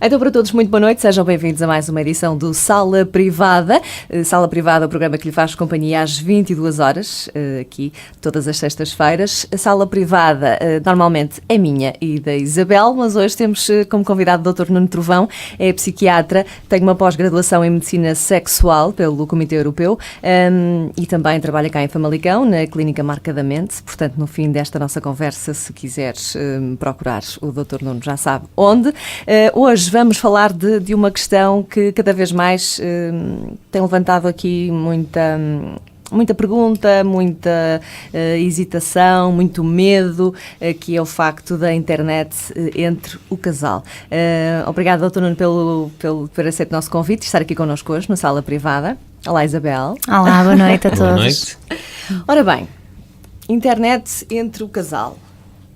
Então, para todos, muito boa noite. Sejam bem-vindos a mais uma edição do Sala Privada. Sala Privada é o programa que lhe faz companhia às 22 horas, aqui, todas as sextas-feiras. A Sala Privada, normalmente, é minha e da Isabel, mas hoje temos como convidado o Dr. Nuno Trovão, é psiquiatra, tem uma pós-graduação em Medicina Sexual pelo Comitê Europeu e também trabalha cá em Famalicão, na Clínica Marcadamente. Portanto, no fim desta nossa conversa, se quiseres procurar o Dr. Nuno, já sabe onde. Hoje vamos falar de uma questão que cada vez mais tem levantado aqui muita pergunta, muita hesitação, muito medo, que é o facto da internet entre o casal. Obrigada, Dr. Nuno, por aceitar o nosso convite e estar aqui connosco hoje na Sala Privada. Olá, Isabel. Olá, boa noite a todos. Boa noite. Ora bem, internet entre o casal.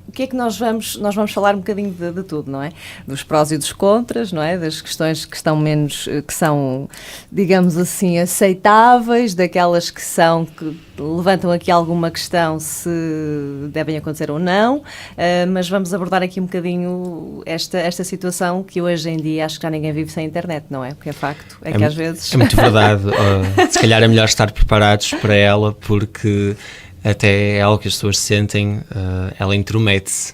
O que é que nós vamos falar um bocadinho de tudo, não é? Dos prós e dos contras, não é? Das questões que estão que são, digamos assim, aceitáveis, daquelas que levantam aqui alguma questão se devem acontecer ou não, mas vamos abordar aqui um bocadinho esta situação que hoje em dia acho que já ninguém vive sem internet, não é? Porque é facto, que às vezes... É muito verdade. Se calhar é melhor estar preparados para ela, porque... até é algo que as pessoas sentem, ela intromete-se,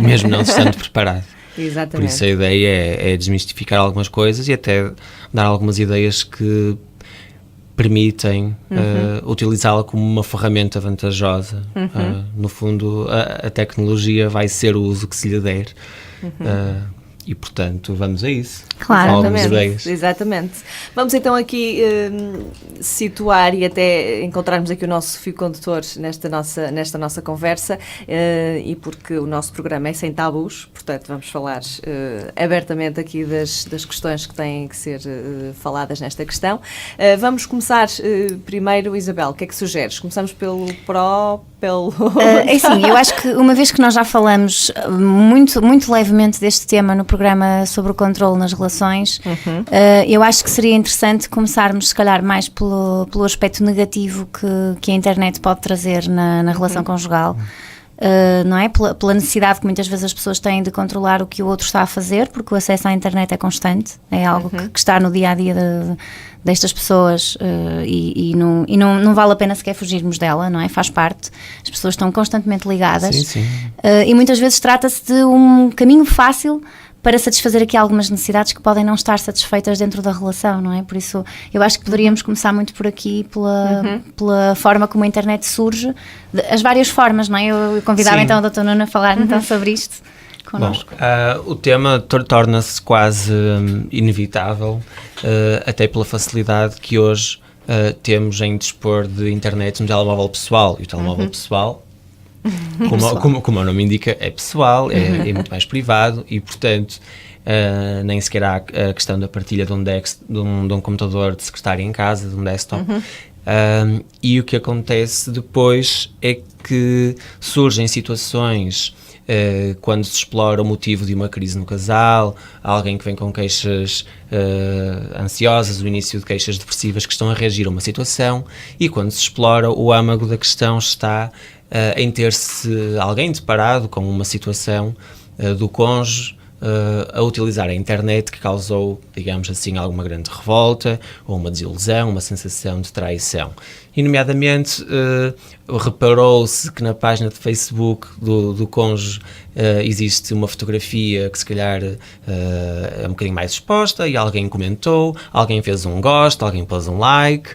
mesmo não estando preparado. Exatamente. Por isso a ideia é desmistificar algumas coisas e até dar algumas ideias que permitem utilizá-la como uma ferramenta vantajosa. No fundo, a tecnologia vai ser o uso que se lhe der. E, portanto, vamos a isso. Claro, exatamente. Vamos então aqui situar e até encontrarmos aqui o nosso fio condutor nesta nossa conversa, e porque o nosso programa é sem tabus, portanto vamos falar abertamente aqui das questões que têm que ser faladas nesta questão. Vamos começar primeiro, Isabel, o que é que sugeres? Começamos pelo pró, é assim, eu acho que uma vez que nós já falamos muito, muito levemente deste tema no programa sobre o controle nas relações, eu acho que seria interessante começarmos se calhar mais pelo aspecto negativo que a internet pode trazer na relação conjugal. Não é? Pela necessidade que muitas vezes as pessoas têm de controlar o que o outro está a fazer, porque o acesso à internet é constante, é algo que está no dia-a-dia destas pessoas, e não vale a pena sequer fugirmos dela, não é? Faz parte, as pessoas estão constantemente ligadas. Sim. E muitas vezes trata-se de um caminho fácil para satisfazer aqui algumas necessidades que podem não estar satisfeitas dentro da relação, não é? Por isso, eu acho que poderíamos começar muito por aqui, pela forma como a internet surge, as várias formas, não é? Eu convidava então o Dr. Nuno a falar então sobre isto connosco. Bom, o tema torna-se quase inevitável, até pela facilidade que hoje temos em dispor de internet no telemóvel pessoal, e o telemóvel pessoal, como o nome indica, é pessoal, é muito mais privado e, portanto, nem sequer há a questão da partilha de um computador de secretária em casa, de um desktop. E o que acontece depois é que surgem situações quando se explora o motivo de uma crise no casal, alguém que vem com queixas ansiosas, o início de queixas depressivas que estão a reagir a uma situação, e quando se explora o âmago da questão está em ter-se alguém deparado com uma situação do cônjuge a utilizar a internet que causou, digamos assim, alguma grande revolta ou uma desilusão, uma sensação de traição. E, nomeadamente, reparou-se que na página de Facebook do cônjuge existe uma fotografia que se calhar é um bocadinho mais exposta e alguém comentou, alguém fez um gosto, alguém pôs um like.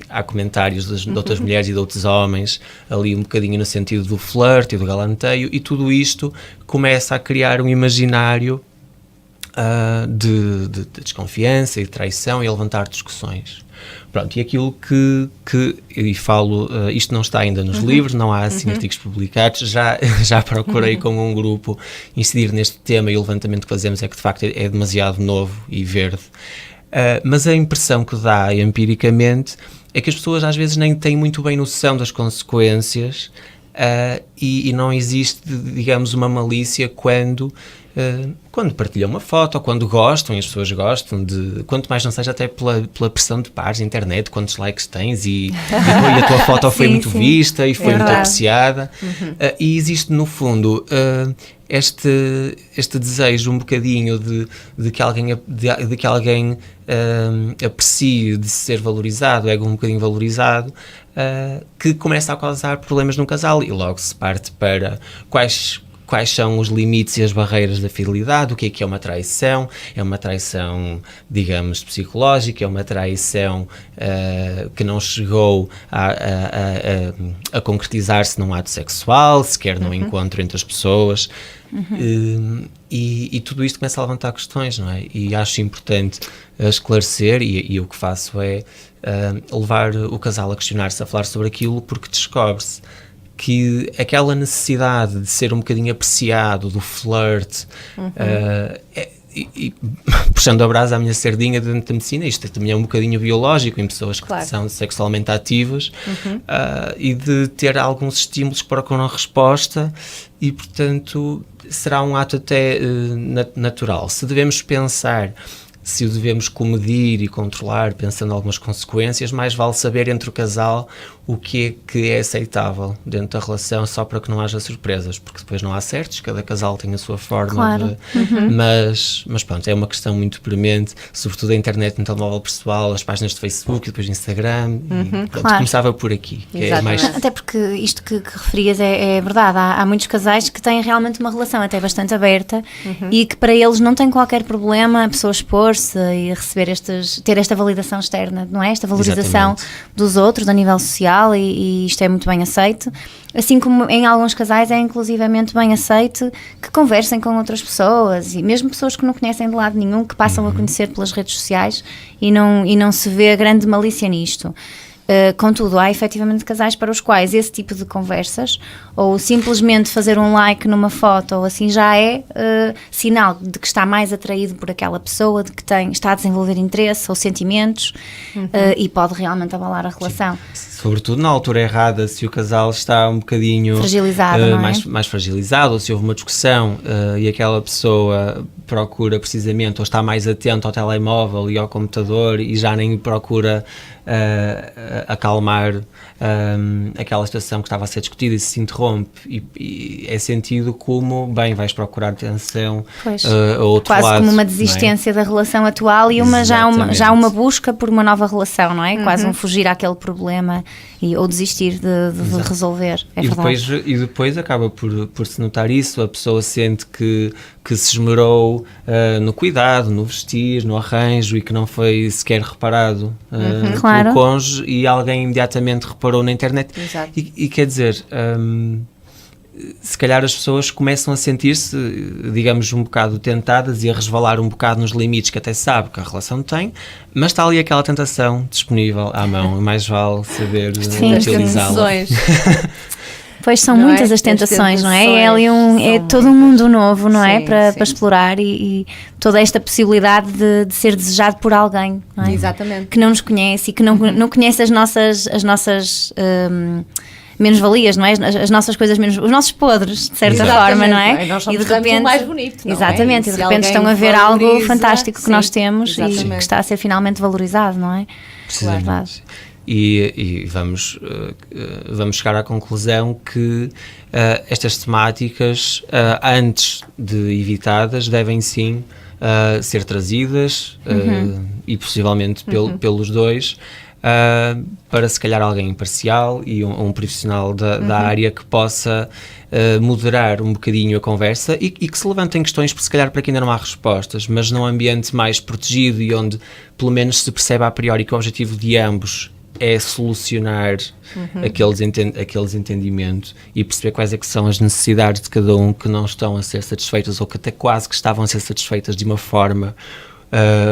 Há comentários de outras mulheres e de outros homens ali um bocadinho no sentido do flerte e do galanteio, e tudo isto começa a criar um imaginário de desconfiança e de traição e a levantar discussões. Pronto, e aquilo que e falo, isto não está ainda nos livros, não há assim artigos publicados, já procurei com um grupo incidir neste tema, e o levantamento que fazemos é que de facto é demasiado novo e verde. Mas a impressão que dá empiricamente é que as pessoas às vezes nem têm muito bem noção das consequências, e não existe, digamos, uma malícia quando quando partilham uma foto, ou quando gostam, e as pessoas gostam, quanto mais não seja até pela pressão de pares na internet, quantos likes tens e a tua foto foi muito vista e foi muito apreciada. E existe no fundo este desejo um bocadinho de que alguém aprecie, de ser valorizado, ego um bocadinho valorizado, que começa a causar problemas no casal, e logo se parte para quais são os limites e as barreiras da fidelidade, o que é uma traição? É uma traição, digamos, psicológica, é uma traição que não chegou a concretizar-se num ato sexual, sequer num encontro entre as pessoas. E tudo isto começa a levantar questões, não é? E acho importante esclarecer, e o que faço é levar o casal a questionar-se, a falar sobre aquilo, porque descobre-se que aquela necessidade de ser um bocadinho apreciado, do flirt, puxando a brasa à minha sardinha dentro da medicina, isto também é um bocadinho biológico em pessoas que são sexualmente ativas, e de ter alguns estímulos que procuram resposta, e portanto será um ato até natural. Se devemos pensar, se o devemos comedir e controlar, pensando em algumas consequências, mais vale saber entre o casal o que é aceitável dentro da relação, só para que não haja surpresas, porque depois não há certos, cada casal tem a sua forma de... Mas pronto, é uma questão muito premente, sobretudo a internet no telemóvel pessoal, as páginas de Facebook e depois Instagram, e pronto, começava por aqui. Que é mais... Até porque isto que referias é verdade, há muitos casais que têm realmente uma relação até bastante aberta, e que para eles não tem qualquer problema a pessoa expor-se e receber ter esta validação externa, não é? Esta valorização dos outros a nível social, e isto é muito bem aceito, assim como em alguns casais é inclusivamente bem aceito que conversem com outras pessoas, e mesmo pessoas que não conhecem de lado nenhum, que passam a conhecer pelas redes sociais, e não se vê grande malícia nisto. Contudo, há efetivamente casais para os quais esse tipo de conversas, ou simplesmente fazer um like numa foto, ou assim, já é sinal de que está mais atraído por aquela pessoa, de que está a desenvolver interesse ou sentimentos, e pode realmente abalar a relação. Sobretudo na altura errada, se o casal está um bocadinho fragilizado, não é? mais fragilizado, ou se houve uma discussão e aquela pessoa procura precisamente, ou está mais atento ao telemóvel e ao computador, e já nem procura acalmar aquela situação que estava a ser discutida, e se interrompe, e é sentido como, bem, vais procurar atenção a outro quase lado. Quase como uma desistência da relação atual, e já uma busca por uma nova relação, não é? Quase um fugir àquele problema, ou desistir de resolver. E depois acaba por se notar isso, a pessoa sente que se esmerou no cuidado, no vestir, no arranjo, e que não foi sequer reparado pelo cônjuge, e alguém imediatamente reparou na internet. E quer dizer, se calhar as pessoas começam a sentir-se, digamos, um bocado tentadas e a resvalar um bocado nos limites que até sabe que a relação tem, mas está ali aquela tentação disponível à mão, mais vale saber utilizá-la. Pois são muitas as tentações, não é? É todo um mundo novo, não é? Para explorar, e toda esta possibilidade de ser desejado por alguém, não é? Exatamente. Que não nos conhece e que não conhece as nossas menos-valias, não é? As nossas coisas menos... Os nossos podres, de certa forma, não é? Nós somos o mais bonito, não exatamente, é? E de repente estão a ver algo fantástico que nós temos, e que está a ser finalmente valorizado, não é? Precisamente. E vamos chegar à conclusão que estas temáticas, antes de evitadas, devem sim ser trazidas, e possivelmente pelos dois, para se calhar alguém imparcial e um profissional da área que possa moderar um bocadinho a conversa, e que se levantem questões, se calhar para que ainda não há respostas, mas num ambiente mais protegido, e onde pelo menos se percebe a priori que o objetivo de ambos é solucionar aqueles entendimentos, e perceber quais é que são as necessidades de cada um que não estão a ser satisfeitas, ou que até quase que estavam a ser satisfeitas de uma forma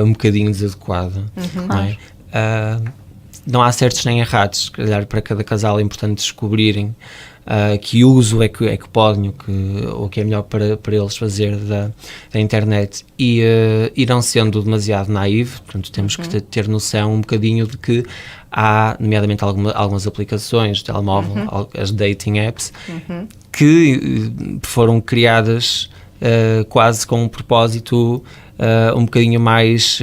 um bocadinho desadequada. Não é? Não há certos nem errados, se calhar para cada casal é importante descobrirem que uso é que podem, ou que é melhor para eles fazer da internet, e não sendo demasiado naivo. Portanto, temos que ter noção um bocadinho de que há, nomeadamente, algumas aplicações de telemóvel, as dating apps, que foram criadas quase com um propósito um bocadinho mais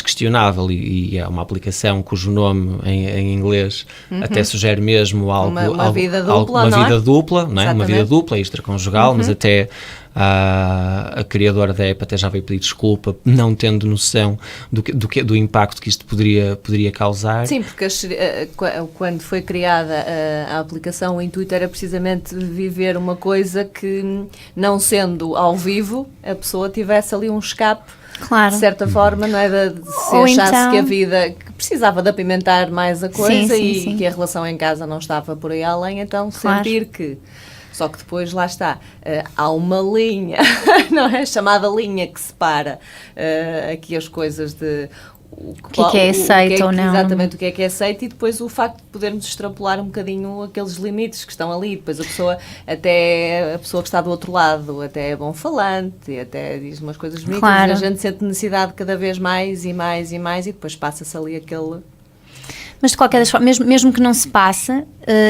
questionável, e é uma aplicação cujo nome em inglês até sugere mesmo algo, uma vida dupla, não é? Uma vida dupla, extraconjugal, mas até a criadora da app até já veio pedir desculpa, não tendo noção do impacto que isto poderia causar. Sim, porque quando foi criada a aplicação, o intuito era precisamente viver uma coisa que, não sendo ao vivo, a pessoa tivesse ali um escape, claro, de certa forma, não é? Se ou achasse então, que a vida que precisava de apimentar mais a coisa, sim. que a relação em casa não estava por aí além, então claro, sentir que... Só que depois, lá está, há uma linha, não é? Chamada linha que separa aqui as coisas de... O que é aceito ou não. Exatamente, o que é aceito, e depois o facto de podermos extrapolar um bocadinho aqueles limites que estão ali. Depois a pessoa que está do outro lado até é bom falante, e até diz umas coisas bonitas, claro, e a gente sente necessidade cada vez mais e mais e mais, e depois passa-se ali aquele... Mas de qualquer das formas, mesmo que não se passe,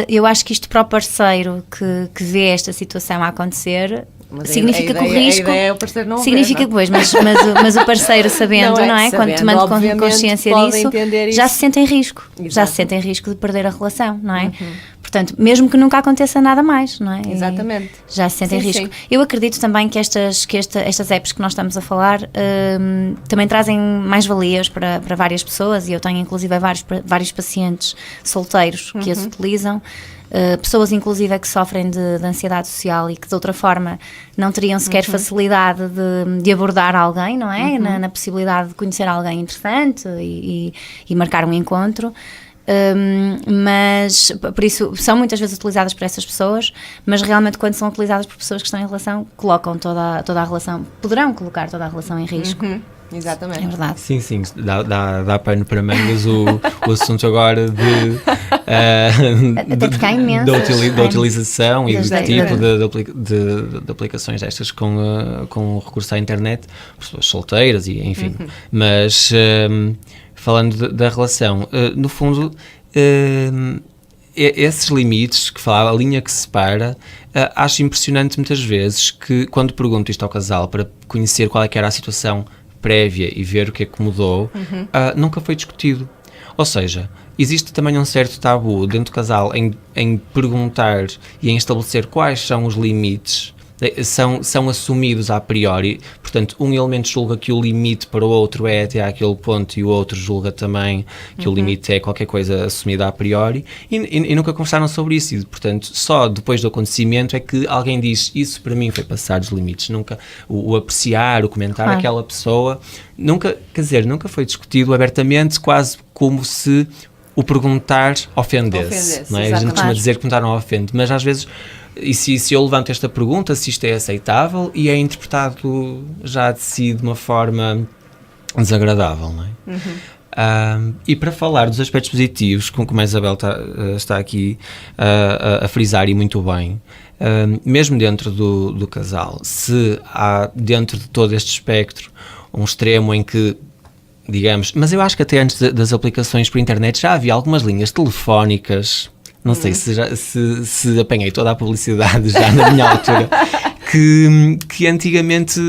eu acho que isto para o parceiro que vê esta situação a acontecer, mas significa que o risco... A ideia é o parceiro não significa ver, que depois, mas o parceiro sabendo, não é? Quando tomando consciência disso, já se sente em risco. Exato. Já se sente em risco de perder a relação, não é? Portanto, mesmo que nunca aconteça nada mais, não é? Exatamente. Já se sente em risco. Sim. Eu acredito também que estas apps que nós estamos a falar também trazem mais-valias para várias pessoas, e eu tenho inclusive vários pacientes solteiros que as utilizam. Pessoas inclusive que sofrem de ansiedade social e que de outra forma não teriam sequer facilidade de abordar alguém, não é? Na possibilidade de conhecer alguém interessante e marcar um encontro. Mas por isso são muitas vezes utilizadas por essas pessoas, mas realmente quando são utilizadas por pessoas que estão em relação, colocam toda a relação, poderão colocar toda a relação em risco. Exatamente. É verdade. Sim, dá pano para mangas o assunto agora Até porque há imenso da utilização e do tipo de de aplicações destas com recurso à internet, pessoas solteiras e enfim. Mas falando da relação, no fundo, esses limites que falava, a linha que separa, acho impressionante muitas vezes que, quando pergunto isto ao casal para conhecer qual é que era a situação prévia e ver o que é que mudou, nunca foi discutido. Ou seja, existe também um certo tabu dentro do casal em perguntar e em estabelecer quais são os limites. São assumidos a priori, portanto um elemento julga que o limite para o outro é até àquele ponto e o outro julga também que o limite é qualquer coisa assumida a priori, e nunca conversaram sobre isso, e portanto só depois do acontecimento é que alguém diz: isso para mim foi passar os limites. Nunca o apreciar, o comentar aquela pessoa, nunca foi discutido abertamente, quase como se o perguntar ofendesse, não é? A gente costuma dizer que perguntar não ofende, mas às vezes, e se eu levanto esta pergunta, se isto é aceitável, e é interpretado já de si de uma forma desagradável, não é? E para falar dos aspectos positivos, como a Isabel está aqui a frisar, e muito bem, mesmo dentro do casal, se há dentro de todo este espectro um extremo em que, digamos, mas eu acho que até antes das aplicações por internet já havia algumas linhas telefónicas, não sei se apanhei toda a publicidade já na minha altura, que antigamente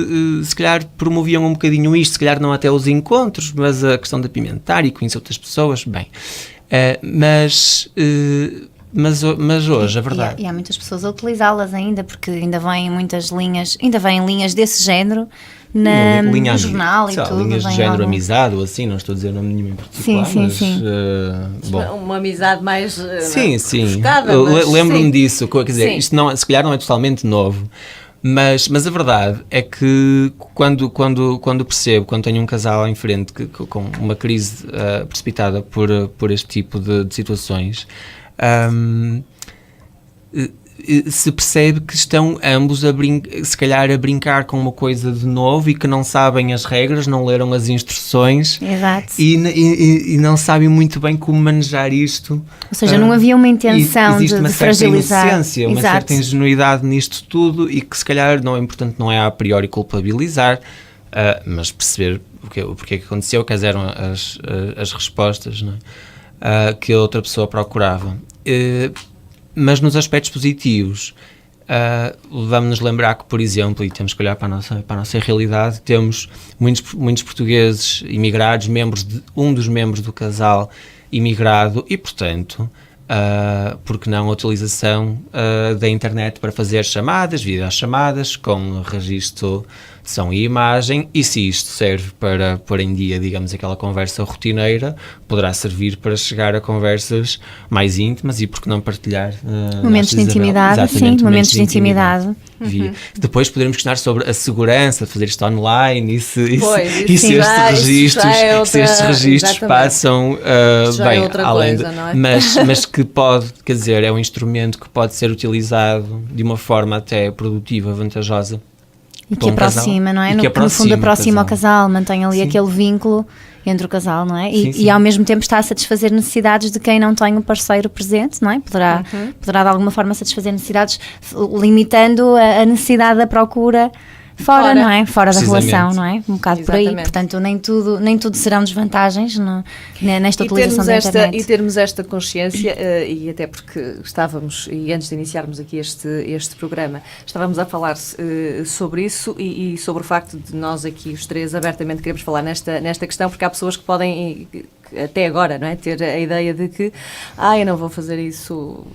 se calhar promoviam um bocadinho isto, se calhar não até os encontros, mas a questão de apimentar e conhecer outras pessoas, bem, mas hoje, a verdade... E há muitas pessoas a utilizá-las ainda, porque ainda vêm muitas linhas, linhas desse género, no jornal e tudo. Linhas de género amizade ou assim, não estou a dizer nome nenhum em particular, sim. Bom. Uma amizade mais sim. focada. Lembro-me disso, quer dizer, isto não, se calhar não é totalmente novo, mas a verdade é que quando percebo, quando tenho um casal em frente com uma crise precipitada por este tipo de situações, se percebe que estão ambos se calhar a brincar com uma coisa de novo e que não sabem as regras, não leram as instruções. Exato. E não sabem muito bem como manejar isto. Ou seja, não havia uma intenção de fragilizar. Existe uma certa inocência, uma certa ingenuidade nisto tudo, e que se calhar não é importante, não é a priori culpabilizar, mas perceber porque é que aconteceu, quais eram as respostas, não é? Que a outra pessoa procurava. Mas nos aspectos positivos, vamos-nos lembrar que, por exemplo, e temos que olhar para a nossa realidade, temos muitos portugueses imigrados, um dos membros do casal imigrado e, portanto, por que não a utilização da internet para fazer chamadas, videochamadas, com registro de som e imagem, e se isto serve para pôr em dia, digamos, aquela conversa rotineira, poderá servir para chegar a conversas mais íntimas e por que não partilhar momentos de intimidade, sim, momentos de intimidade. Depois poderemos questionar sobre a segurança de fazer isto online e se estes registros passam bem, além coisa, não é? mas que pode, quer dizer, é um instrumento que pode ser utilizado de uma forma até produtiva, vantajosa. E que aproxima, não é? Que no fundo aproxima o casal, mantém ali aquele vínculo entre o casal, não é? E ao mesmo tempo está a satisfazer necessidades de quem não tem um parceiro presente, não é? Poderá de alguma forma satisfazer necessidades, limitando a necessidade da procura fora, não é? Fora da relação, não é? Um bocado por aí. Portanto, nem tudo serão desvantagens nesta utilização da internet. E termos esta consciência, e até porque estávamos, e antes de iniciarmos aqui este programa, estávamos a falar sobre isso e sobre o facto de nós aqui, os três, abertamente queremos falar nesta questão, porque há pessoas que podem, até agora, não é? Ter a ideia de que, eu não vou fazer isso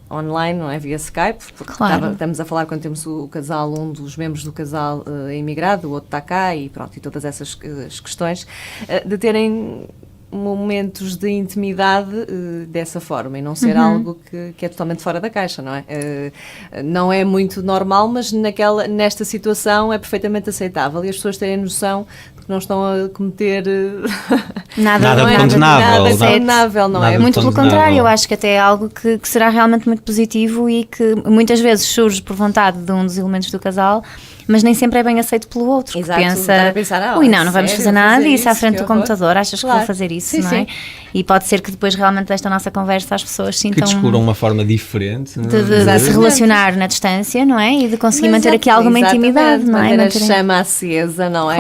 online, não é? Via Skype, porque estamos a falar quando temos o casal, um dos membros do casal é imigrado, o outro está cá e pronto, e todas essas as questões, de terem momentos de intimidade dessa forma e não ser algo que é totalmente fora da caixa, não é? Não é muito normal, mas nesta situação é perfeitamente aceitável e as pessoas terem noção não estão a cometer nada condenável, não é? Muito pelo contrário, eu acho que até é algo que será realmente muito positivo e que muitas vezes surge por vontade de um dos elementos do casal, mas nem sempre é bem aceito pelo outro. Exato, que pensa, não vamos fazer nada disso à frente do computador, achas que vou fazer isso, não é? Sim. E pode ser que depois realmente desta nossa conversa as pessoas sintam... Que descubram uma forma diferente. De se relacionar na distância, não é? E de conseguir manter aqui alguma intimidade, não é? Manter a chama acesa, não é?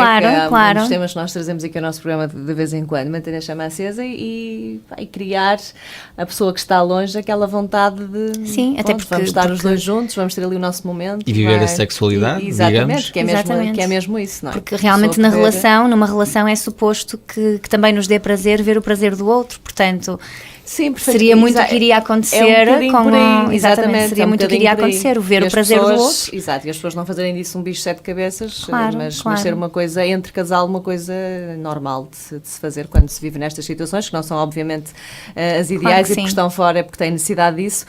Claro. Um dos temas que nós trazemos aqui ao nosso programa de vez em quando, manter a chama acesa e criar a pessoa que está longe aquela vontade de... Sim, até porque... Vamos estar os dois juntos, vamos ter ali o nosso momento. E viver a sexualidade, digamos. Que é mesmo isso, não é? Porque realmente numa relação é suposto que também nos dê prazer ver o prazer do outro, portanto... Sim, seria muito o que iria acontecer exatamente, seria muito o que iria acontecer, o ver o prazer do outro. Exato, e as pessoas não fazerem disso um bicho de sete cabeças, claro. Mas ser uma coisa entre casal, uma coisa normal de se fazer quando se vive nestas situações, que não são obviamente as ideais, e porque estão fora é porque têm necessidade disso,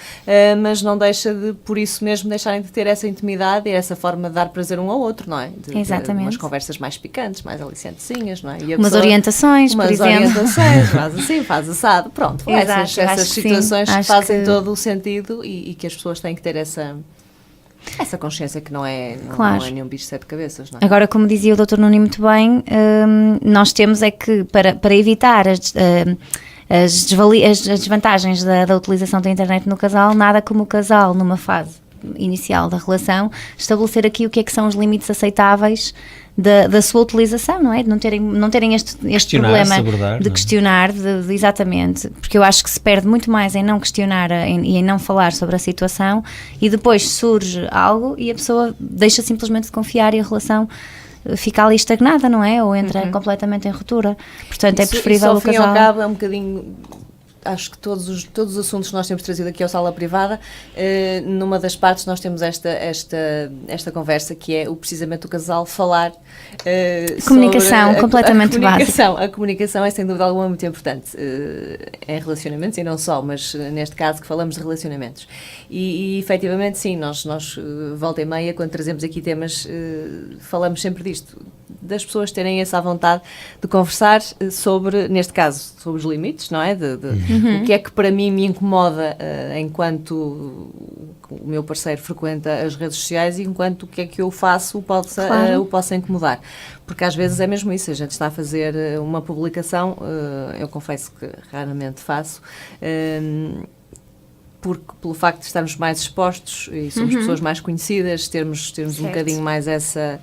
mas não deixa de, por isso mesmo, deixarem de ter essa intimidade e essa forma de dar prazer um ao outro, não é? Exatamente. Umas conversas mais picantes, mais aliciantezinhas, não é? E umas orientações, por exemplo. Faz assim, faz assado, pronto. Essas situações que fazem todo o sentido e que as pessoas têm que ter essa consciência que não é nenhum bicho de sete cabeças, não é? Agora, como dizia o Dr. Nuno muito bem, nós temos é que, para evitar as desvantagens da utilização da internet no casal, nada como o casal, numa fase inicial da relação, estabelecer aqui o que é que são os limites aceitáveis da sua utilização, não é? De não terem este problema de questionar, exatamente, porque eu acho que se perde muito mais em não questionar e em não falar sobre a situação e depois surge algo e a pessoa deixa simplesmente de confiar e a relação fica ali estagnada, não é? Ou entra completamente em ruptura. Portanto, é preferível o casal... Isso, ao fim e ao cabo, é um bocadinho... Acho que todos os assuntos que nós temos trazido aqui ao Sala Privada, numa das partes nós temos esta conversa que é precisamente o casal falar comunicação, completamente básica. A comunicação é sem dúvida alguma muito importante em relacionamentos e não só, mas neste caso que falamos de relacionamentos. E efetivamente sim, nós volta e meia, quando trazemos aqui temas, falamos sempre disto, das pessoas terem essa vontade de conversar sobre, neste caso, sobre os limites, não é? O que é que para mim me incomoda enquanto o meu parceiro frequenta as redes sociais e enquanto o que é que eu faço o possa incomodar. Porque às vezes é mesmo isso, a gente está a fazer uma publicação, eu confesso que raramente faço, porque pelo facto de estarmos mais expostos e somos pessoas mais conhecidas, termos um bocadinho mais essa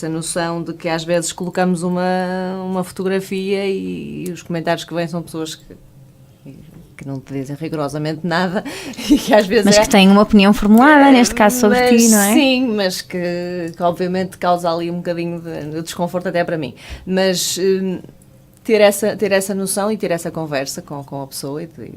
noção de que às vezes colocamos uma fotografia e os comentários que vêm são pessoas que que não te dizem rigorosamente nada e que às vezes Mas que têm uma opinião formulada, neste caso sobre ti, não é? Sim, mas que obviamente causa ali um bocadinho de desconforto até para mim. Mas ter essa noção e ter essa conversa com a pessoa e de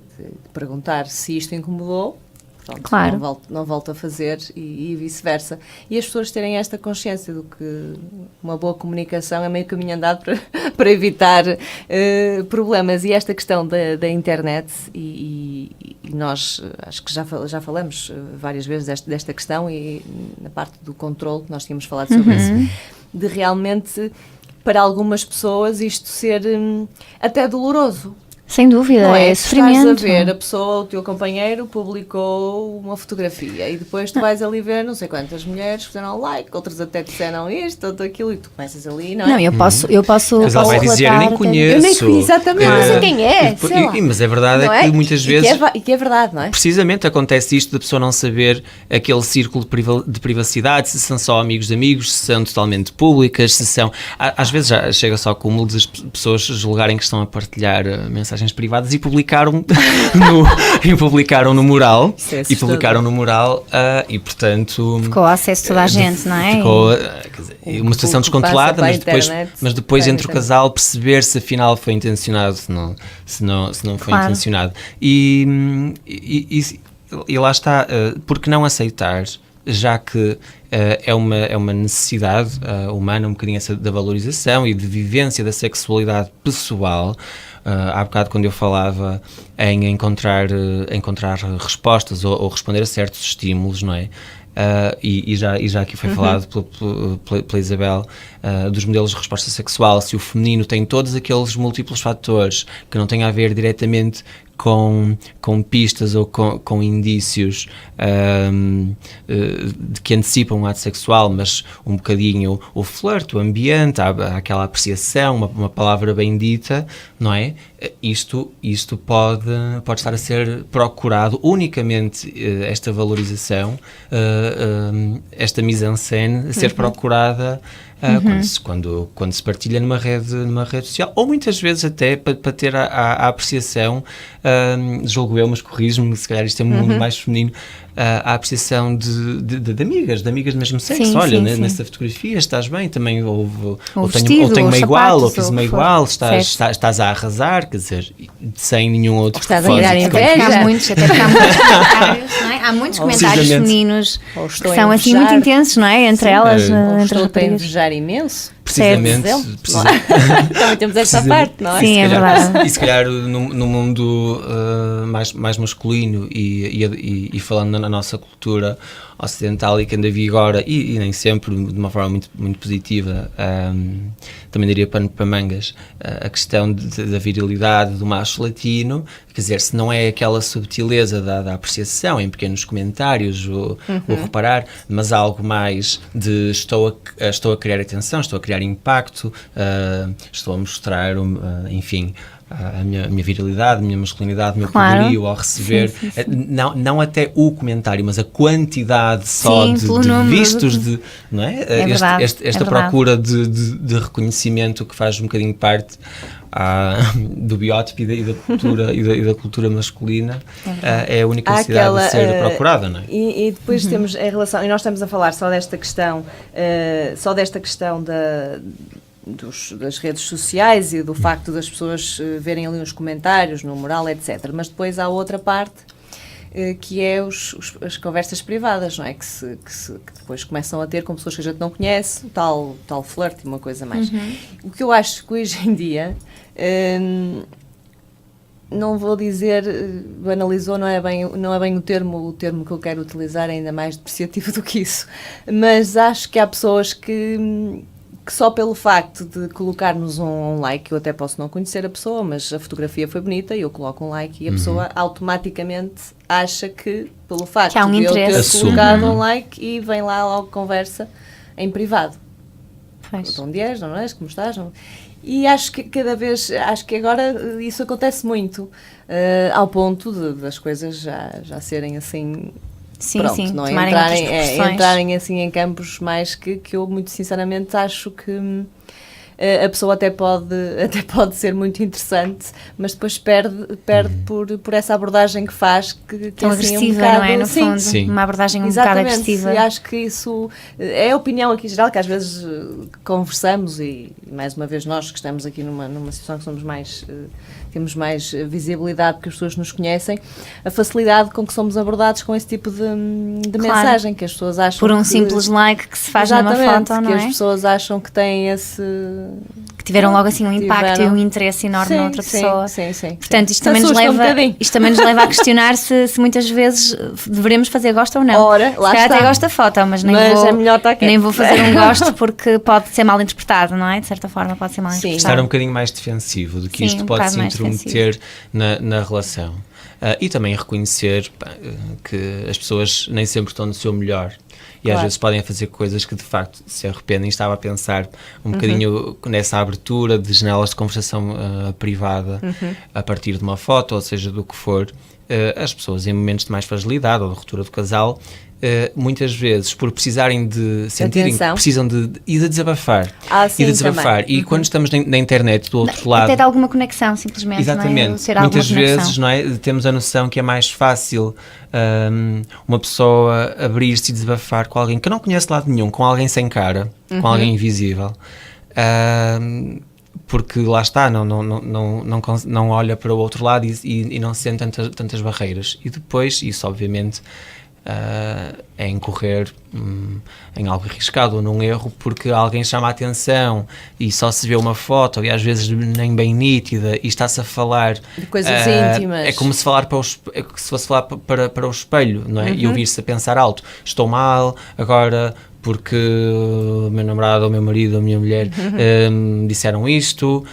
perguntar se isto incomodou. Pronto, claro. Não volto a fazer e vice-versa. E as pessoas terem esta consciência de que uma boa comunicação é meio caminho andado para evitar problemas. E esta questão da internet, e nós acho que já falamos várias vezes desta questão, e na parte do controle, nós tínhamos falado sobre isso, de realmente, para algumas pessoas, isto ser até doloroso. Sem dúvida, não é sofrimento. Estás a ver, a pessoa, o teu companheiro, publicou uma fotografia e depois tu vais ali ver não sei quantas mulheres que fizeram like, outras até disseram isto, outro aquilo, e tu começas ali, não é? Não, eu posso Mas ela vai dizer, eu nem conheço. Eu nem conheço, exatamente, não sei quem é, sei lá. Mas a verdade é que muitas vezes... E que é verdade, não é? Precisamente acontece isto da pessoa não saber aquele círculo de privacidade, se são só amigos de amigos, se são totalmente públicas, se são... Às vezes já chega só ao cúmulo de as pessoas julgarem que estão a partilhar mensagens privadas e publicaram no mural e publicaram no mural e portanto ficou ao acesso de toda a gente, não é? Ficou quer dizer, uma situação descontrolada, mas depois entre o casal perceber se afinal foi intencionado, se não foi intencionado e lá está, porque não aceitar, já que é uma necessidade humana, um bocadinho essa da valorização e de vivência da sexualidade pessoal. Há bocado, quando eu falava em encontrar respostas ou responder a certos estímulos, não é? E já aqui foi falado pela Isabel dos modelos de resposta sexual, se o feminino tem todos aqueles múltiplos fatores que não têm a ver diretamente com pistas ou com indícios de que antecipam um ato sexual, mas um bocadinho o flerte, o ambiente, aquela apreciação, uma palavra bem dita, não é? Isto pode estar a ser procurado unicamente, esta valorização, esta mise-en-scène, a ser procurada quando se partilha numa rede social, ou muitas vezes até para ter a apreciação, julgo eu, mas corrijo-me, se calhar isto é um mundo mais feminino, a apreciação de amigas do mesmo sexo. Sim, olha, sim. Nessa fotografia estás bem, também ou vestido, tenho uma igual, sapatos, ou fiz uma igual, estás a arrasar, quer dizer, sem nenhum outro estás a virar inveja. Há muitos comentários, não é? Há muitos comentários femininos que são assim muito intensos, não é? Entre elas, entre as estou a raparigas. invejar imenso. Precisamente. Também temos esta parte, não é? Sim, é verdade. E se calhar no mundo mais masculino e falando na nossa cultura ocidental e que ainda vigora e nem sempre de uma forma muito, muito positiva, também daria pano para mangas, a questão da virilidade do macho latino, quer dizer, se não é aquela subtileza da apreciação em pequenos comentários ou reparar, mas algo mais de estou a criar atenção, estou a criar impacto, estou a mostrar, enfim, a minha virilidade, a minha masculinidade, o meu poderio ao receber, sim. Não até o comentário, mas a quantidade só de vistos, não é? Esta procura de reconhecimento que faz um bocadinho parte do biótipo e da cultura masculina, é a única necessidade de ser procurada, não é? E depois temos em relação, e nós estamos a falar só desta questão das redes sociais e do facto das pessoas verem ali uns comentários no mural, etc. Mas depois há outra parte que é as conversas privadas, não é? Que depois começam a ter com pessoas que a gente não conhece, tal flerte e uma coisa mais. O que eu acho que hoje em dia, não vou dizer, banalizou, não é bem o termo que eu quero utilizar, ainda mais depreciativo do que isso, mas acho que há pessoas que só pelo facto de colocarmos um like, eu até posso não conhecer a pessoa, mas a fotografia foi bonita e eu coloco um like e a pessoa automaticamente acha que, pelo facto de eu ter colocado um like, e vem lá logo conversa em privado. Então, onde és, não és, como estás? Não? E acho que acho que agora isso acontece muito, ao ponto das coisas já serem assim... Sim, não entrarem assim em campos mais que eu muito sinceramente acho que a pessoa até pode ser muito interessante, mas depois perde por essa abordagem que faz, que tão é assim, agressiva, bocado, não é? No fundo, sim. uma abordagem um exatamente, bocado agressiva. E acho que isso é a opinião aqui geral, que às vezes conversamos e mais uma vez nós que estamos aqui numa situação que somos mais, temos mais visibilidade porque as pessoas nos conhecem, a facilidade com que somos abordados com esse tipo de mensagem, que as pessoas acham por um que, simples like que se faz numa foto, não que é? as pessoas acham que têm esse... Que tiveram logo assim um impacto e um interesse enorme na outra pessoa. Sim. Portanto, isto também nos leva a questionar se muitas vezes devemos fazer gosto ou não. Ora, lá se calhar está. até gosto da foto, mas é melhor estar quieto. nem vou fazer um gosto porque pode ser mal interpretado, não é? De certa forma pode ser mal interpretado. Estar um bocadinho mais defensivo do que isto pode se intrometer na relação. E também reconhecer que as pessoas nem sempre estão no seu melhor. E às vezes podem fazer coisas que de facto se arrependem. Estava a pensar um bocadinho nessa abertura de janelas de conversação privada a partir de uma foto, ou seja, do que for. As pessoas em momentos de mais fragilidade ou de ruptura do casal, muitas vezes por precisarem de sentirem que precisam de desabafar sim, e de desabafar e quando estamos na internet do outro lado até de alguma conexão simplesmente, exatamente, não é? Muitas vezes, não é, temos a noção que é mais fácil uma pessoa abrir-se e desabafar com alguém que não conhece de lado nenhum, com alguém sem cara, com alguém invisível, porque lá está, não olha para o outro lado e não sente tantas barreiras. E depois, isso obviamente é incorrer em algo arriscado ou num erro, porque alguém chama a atenção e só se vê uma foto e às vezes nem bem nítida e está-se a falar de coisas íntimas. É como se falar se fosse falar para o espelho, não é? E ouvir-se a pensar alto, estou mal agora porque o meu namorado, ou o meu marido, ou a minha mulher disseram isto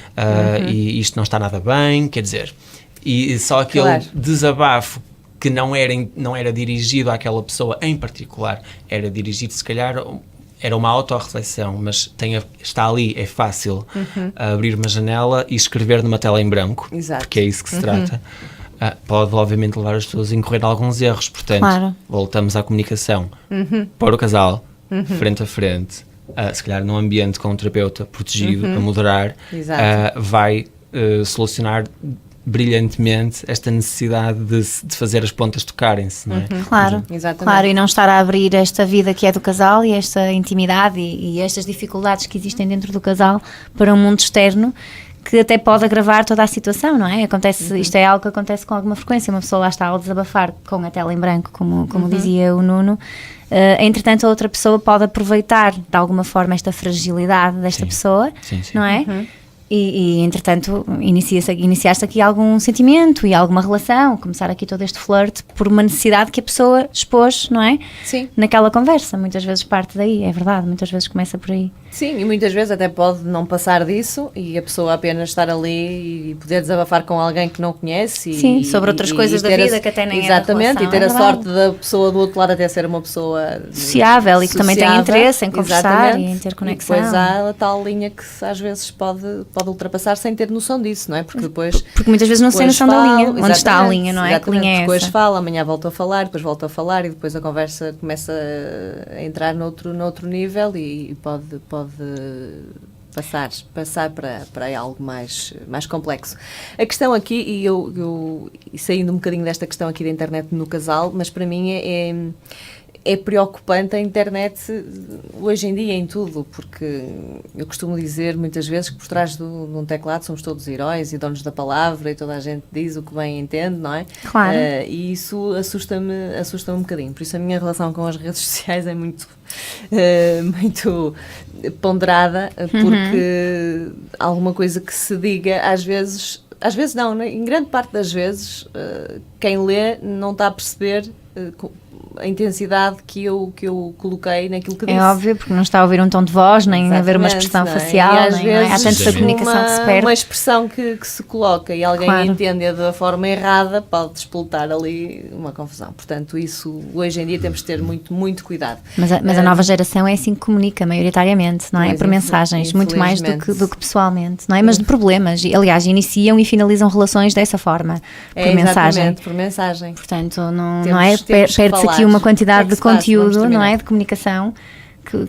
e isto não está nada bem, quer dizer, e só aquele desabafo que não era dirigido àquela pessoa em particular, era dirigido, se calhar, era uma autorreflexão, mas está ali, é fácil abrir uma janela e escrever numa tela em branco, porque é isso que se trata. Pode, obviamente, levar as pessoas a incorrer alguns erros, portanto, voltamos à comunicação para o casal, frente a frente, se calhar num ambiente com um terapeuta protegido, a moderar, vai solucionar brilhantemente esta necessidade de fazer as pontas tocarem-se, não é? Claro, e não estar a abrir esta vida que é do casal e esta intimidade e estas dificuldades que existem dentro do casal para um mundo externo que até pode agravar toda a situação, não é? Isto é algo que acontece com alguma frequência, uma pessoa lá está a desabafar com a tela em branco, como dizia o Nuno, entretanto a outra pessoa pode aproveitar de alguma forma esta fragilidade desta pessoa, não é? E entretanto, iniciar-se aqui algum sentimento e alguma relação, começar aqui todo este flirt por uma necessidade que a pessoa expôs, não é? Sim. Naquela conversa, muitas vezes parte daí, é verdade, muitas vezes começa por aí. Sim, e muitas vezes até pode não passar disso e a pessoa apenas estar ali e poder desabafar com alguém que não conhece. Sim, sobre outras coisas da vida que até nem exatamente, é da relação, e ter a sorte da pessoa do outro lado até ser uma pessoa sociável e que também tem interesse em conversar e em ter conexão. E depois há a tal linha que às vezes pode ultrapassar sem ter noção disso, não é? Porque muitas vezes não se tem noção da linha, onde está a linha, não é? Que linha é essa? Depois fala, amanhã volta a falar, depois volta a falar e depois a conversa começa a entrar noutro nível e pode passar para algo mais complexo. A questão aqui, e eu saindo um bocadinho desta questão aqui da internet no casal, mas para mim é preocupante a internet hoje em dia em tudo, porque eu costumo dizer muitas vezes que por trás de um teclado somos todos heróis e donos da palavra e toda a gente diz o que bem entende, não é? Claro. E isso assusta-me um bocadinho. Por isso a minha relação com as redes sociais é muito ponderada, porque alguma coisa que se diga às vezes não, em grande parte das vezes quem lê não está a perceber a intensidade que eu coloquei naquilo que disse. É óbvio, porque não está a ouvir um tom de voz, nem a ver uma expressão facial, e às vezes, há tanta comunicação que se perde. Uma expressão que se coloca e alguém entende da forma errada, pode despoltar ali uma confusão. Portanto, isso hoje em dia temos de ter muito, muito cuidado. Mas a nova geração é assim que comunica, maioritariamente, não é? Por mensagens, muito mais do que pessoalmente, não é? Mas de problemas. Aliás, iniciam e finalizam relações dessa forma, por mensagem. Exatamente, por mensagem. Portanto, não é? Perde-se aqui uma quantidade de conteúdo, não é? De comunicação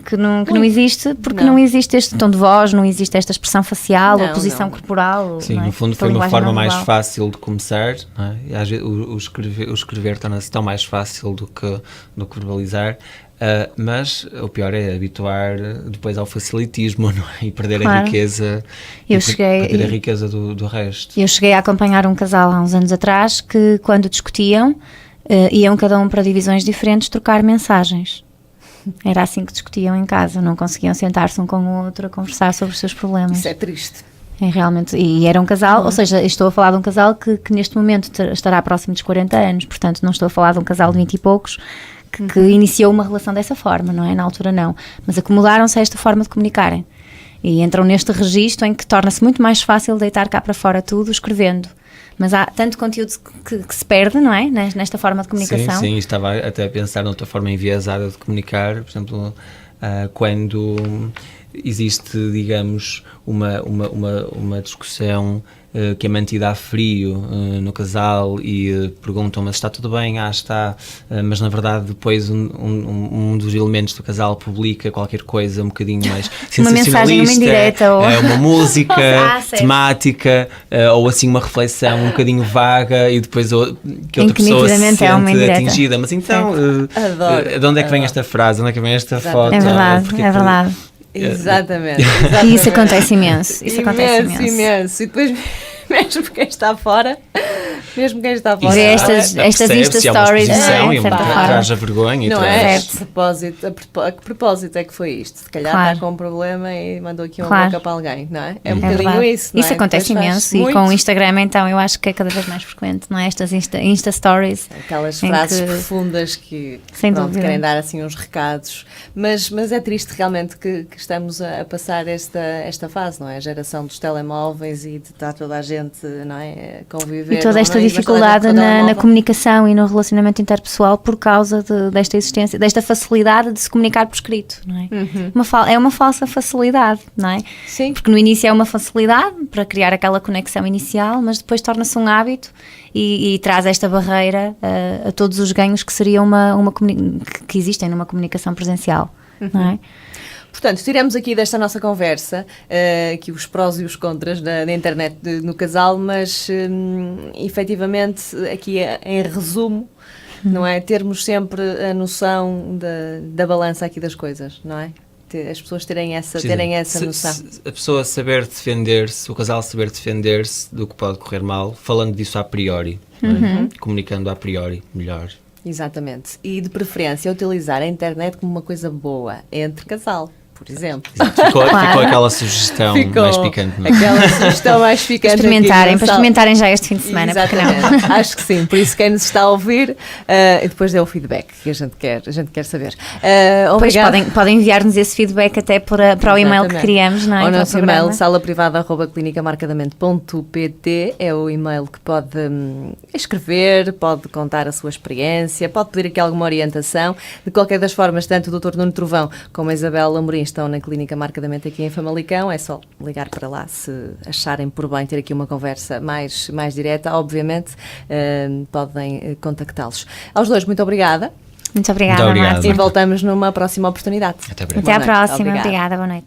que não existe, porque não existe este tom de voz, não existe esta expressão facial, ou posição corporal. Sim, não é? no fundo Esta foi uma linguagem forma não mais verbal. fácil de começar, não é? E às vezes o escrever torna-se tão mais fácil do que verbalizar, mas o pior é habituar depois ao facilitismo, não é? E perder a riqueza, perder a riqueza do resto. Eu cheguei a acompanhar um casal há uns anos atrás que, quando discutiam, iam cada um para divisões diferentes trocar mensagens. Era assim que discutiam em casa, não conseguiam sentar-se um com o outro a conversar sobre os seus problemas. Isso é triste. É realmente, e era um casal, ou seja, estou a falar de um casal que neste momento estará próximo dos 40 anos, portanto não estou a falar de um casal de 20 e poucos que iniciou uma relação dessa forma, não é? Na altura não, mas acomodaram-se a esta forma de comunicarem e entram neste registro em que torna-se muito mais fácil deitar cá para fora tudo escrevendo. Mas há tanto conteúdo que se perde, não é? Nesta forma de comunicação. Sim, estava até a pensar noutra forma enviesada de comunicar, por exemplo, quando existe, digamos, uma discussão que é mantida a frio no casal e perguntam, mas está tudo bem? Está, mas na verdade depois um dos elementos do casal publica qualquer coisa um bocadinho mais uma mensagem, uma indireta ou uma música temática ou assim uma reflexão um bocadinho vaga e depois que outra pessoa se sente atingida, mas então de onde é que vem esta frase? Onde é que vem esta foto? É verdade, é verdade. Exatamente. E isso acontece imenso. Imenso. E depois, mesmo quem está fora, vê estas Insta Stories, não é? De certa forma. Traz a vergonha. Não é? A que propósito é que foi isto? Se calhar está com um problema e mandou aqui uma boca para alguém, não é? É um bocadinho isso, não é? Isso acontece imenso e com o Instagram então eu acho que é cada vez mais frequente, não é? Estas Insta Stories. Aquelas frases profundas que querem dar assim uns recados, mas é triste realmente que estamos a passar esta fase, não é? A geração dos telemóveis e de estar toda a gente, não é? A conviver. E toda esta dificuldade na comunicação e no relacionamento interpessoal por causa desta existência, desta facilidade de se comunicar por escrito, não é? É uma falsa facilidade, não é? Sim. Porque no início é uma facilidade para criar aquela conexão inicial, mas depois torna-se um hábito e traz esta barreira a todos os ganhos que seriam que existem numa comunicação presencial, não é? Portanto, tiramos aqui desta nossa conversa aqui os prós e os contras da internet no casal, mas efetivamente aqui em resumo, não é? Termos sempre a noção da balança aqui das coisas, não é? As pessoas terem essa noção. A pessoa saber defender-se, o casal saber defender-se do que pode correr mal, falando disso a priori, não é? Comunicando a priori melhor. Exatamente. E de preferência utilizar a internet como uma coisa boa entre casal. Por exemplo. Ficou aquela sugestão mais picante. Não? Aquela sugestão mais picante. Para experimentarem já este fim de semana. Exatamente. Porque não? Acho que sim. Por isso quem nos está a ouvir e depois dê o feedback que a gente quer saber. Depois podem enviar-nos esse feedback até para o e-mail que criamos, não é? O nosso e-mail salaprivada@clinicamarcadamente.pt é o e-mail que pode escrever, pode contar a sua experiência, pode pedir aqui alguma orientação. De qualquer das formas, tanto o Dr. Nuno Trovão como a Isabel Amorim estão na Clínica Marcadamente aqui em Famalicão, é só ligar para lá se acharem por bem ter aqui uma conversa mais direta, obviamente podem contactá-los. Aos dois, muito obrigada. Muito obrigada, Márcia. E voltamos numa próxima oportunidade. Até breve. Até à próxima. Obrigada, boa noite.